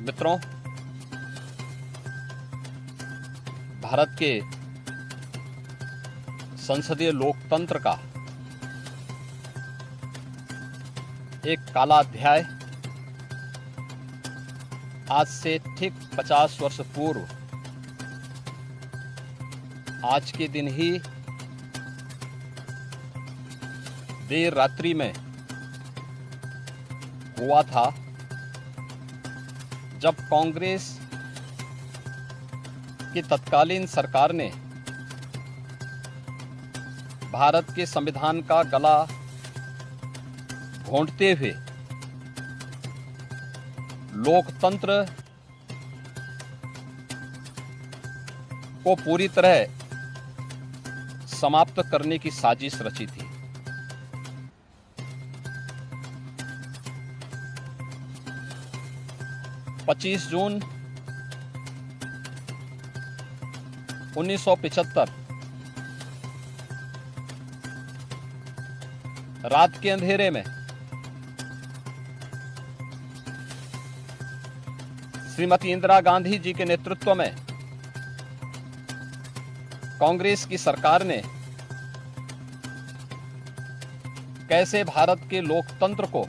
मित्रों, भारत के संसदीय लोकतंत्र का एक काला अध्याय आज से ठीक 50 वर्ष पूर्व आज के दिन ही देर रात्रि में हुआ था, जब कांग्रेस की तत्कालीन सरकार ने भारत के संविधान का गला घोंटते हुए लोकतंत्र को पूरी तरह समाप्त करने की साजिश रची थी। पच्चीस जून 1975 रात के अंधेरे में श्रीमती इंदिरा गांधी जी के नेतृत्व में कांग्रेस की सरकार ने कैसे भारत के लोकतंत्र को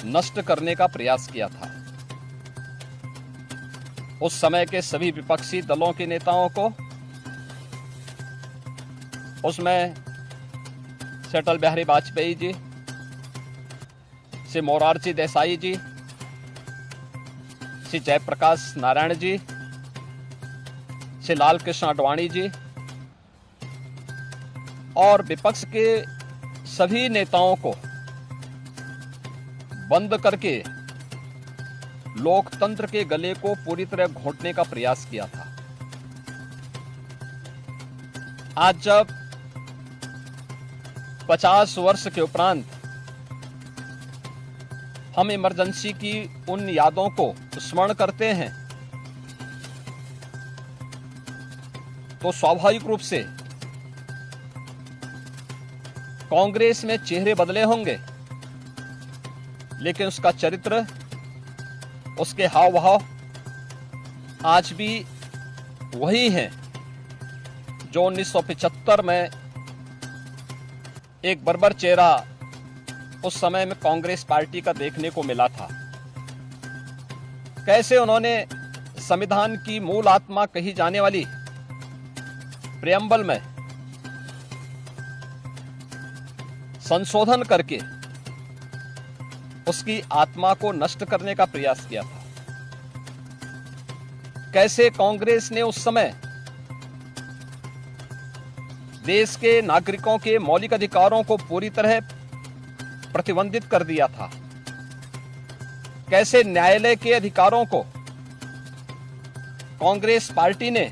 नष्ट करने का प्रयास किया था। उस समय के सभी विपक्षी दलों के नेताओं को, उसमें से अटल बिहारी वाजपेयी जी, से मोरारजी देसाई जी, से जयप्रकाश नारायण जी, से लाल कृष्ण आडवाणी जी और विपक्ष के सभी नेताओं को बंद करके लोकतंत्र के गले को पूरी तरह घोंटने का प्रयास किया था। आज जब 50 वर्ष के उपरांत हम इमरजेंसी की उन यादों को स्मरण करते हैं, तो स्वाभाविक रूप से कांग्रेस में चेहरे बदले होंगे, लेकिन उसका चरित्र, उसके हाव भाव आज भी वही हैं जो 1975 में एक बर्बर चेहरा उस समय में कांग्रेस पार्टी का देखने को मिला था। कैसे उन्होंने संविधान की मूल आत्मा कही जाने वाली प्रेम्बल में संशोधन करके उसकी आत्मा को नष्ट करने का प्रयास किया था। कैसे कांग्रेस ने उस समय देश के नागरिकों के मौलिक अधिकारों को पूरी तरह प्रतिबंधित कर दिया था। कैसे न्यायालय के अधिकारों को कांग्रेस पार्टी ने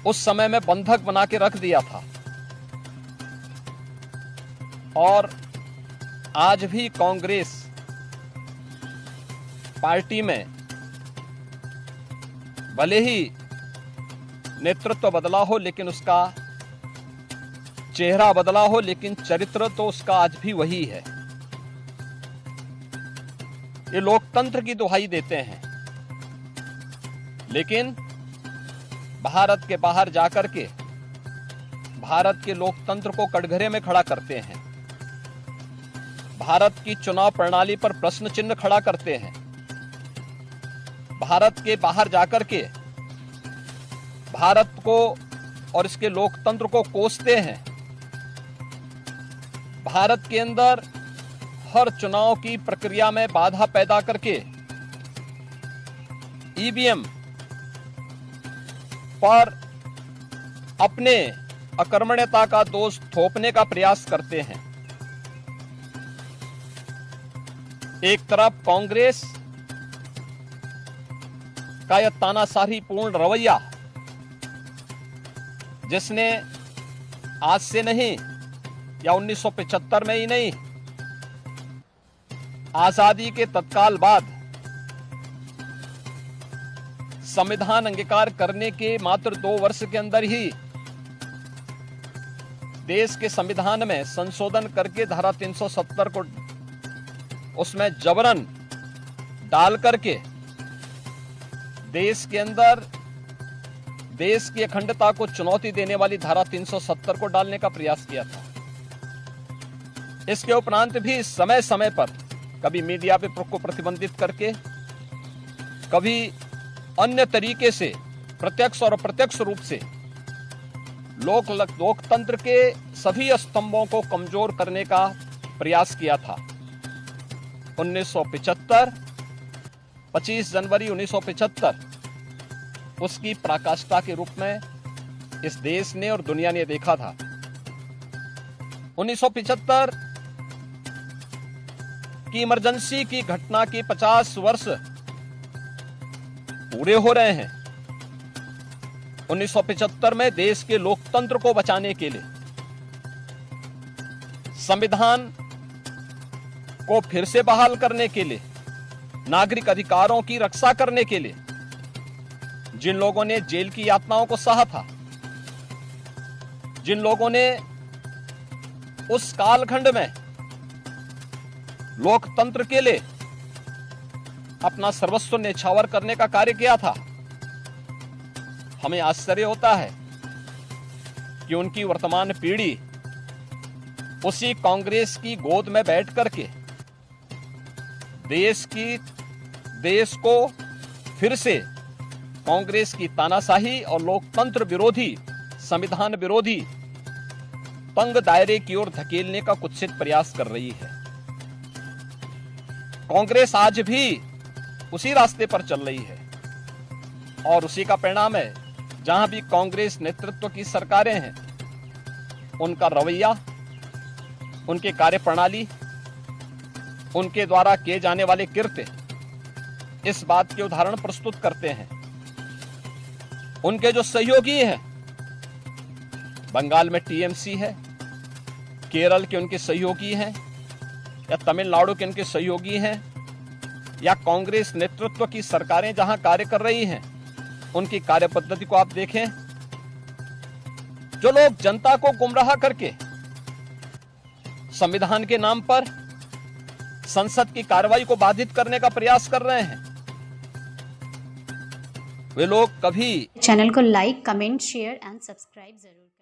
उस समय में बंधक बना के रख दिया था। और आज भी कांग्रेस पार्टी में भले ही नेतृत्व बदला हो, लेकिन उसका चेहरा बदला हो, लेकिन चरित्र तो उसका आज भी वही है। ये लोकतंत्र की दुहाई देते हैं, लेकिन भारत के बाहर जाकर के भारत के लोकतंत्र को कटघरे में खड़ा करते हैं। भारत की चुनाव प्रणाली पर प्रश्न चिन्ह खड़ा करते हैं। भारत के बाहर जाकर के भारत को और इसके लोकतंत्र को कोसते हैं। भारत के अंदर हर चुनाव की प्रक्रिया में बाधा पैदा करके ईवीएम पर अपने अकर्मण्यता का दोष थोपने का प्रयास करते हैं। एक तरफ कांग्रेस का यह तानाशाही पूर्ण रवैया, जिसने आज से नहीं या 1975 में ही नहीं, आजादी के तत्काल बाद संविधान अंगीकार करने के मात्र 2 वर्ष के अंदर ही देश के संविधान में संशोधन करके धारा 370 को उसमें जबरन डाल करके देश के अंदर देश की अखंडता को चुनौती देने वाली धारा 370 को डालने का प्रयास किया था। इसके उपरांत भी समय समय पर कभी मीडिया पे को प्रतिबंधित करके, कभी अन्य तरीके से प्रत्यक्ष और अप्रत्यक्ष रूप से लोकतंत्र के सभी स्तंभों को कमजोर करने का प्रयास किया था। 1975 25 जनवरी 1975 उसकी पराकाष्ठा के रूप में इस देश ने और दुनिया ने देखा था। 1975 की इमरजेंसी की घटना के 50 वर्ष पूरे हो रहे हैं। 1975 में देश के लोकतंत्र को बचाने के लिए, संविधान को फिर से बहाल करने के लिए, नागरिक अधिकारों की रक्षा करने के लिए जिन लोगों ने जेल की यातनाओं को सहा था, जिन लोगों ने उस कालखंड में लोकतंत्र के लिए अपना सर्वस्व न्यौछावर करने का कार्य किया था, हमें आश्चर्य होता है कि उनकी वर्तमान पीढ़ी उसी कांग्रेस की गोद में बैठ करके देश को फिर से कांग्रेस की तानाशाही और लोकतंत्र विरोधी, संविधान विरोधी तंग दायरे की ओर धकेलने का कुत्सित प्रयास कर रही है। कांग्रेस आज भी उसी रास्ते पर चल रही है और उसी का परिणाम है। जहां भी कांग्रेस नेतृत्व की सरकारें हैं, उनका रवैया, उनके कार्यप्रणाली, उनके द्वारा किए जाने वाले कृत्य इस बात के उदाहरण प्रस्तुत करते हैं। उनके जो सहयोगी हैं, बंगाल में टीएमसी है, केरल के उनके सहयोगी हैं, या तमिलनाडु के उनके सहयोगी हैं, या कांग्रेस नेतृत्व की सरकारें जहां कार्य कर रही हैं, उनकी कार्य पद्धति को आप देखें। जो लोग जनता को गुमराह करके संविधान के नाम पर संसद की कार्रवाई को बाधित करने का प्रयास कर रहे हैं, वे लोग कभी चैनल को like, comment, share and subscribe जरूर।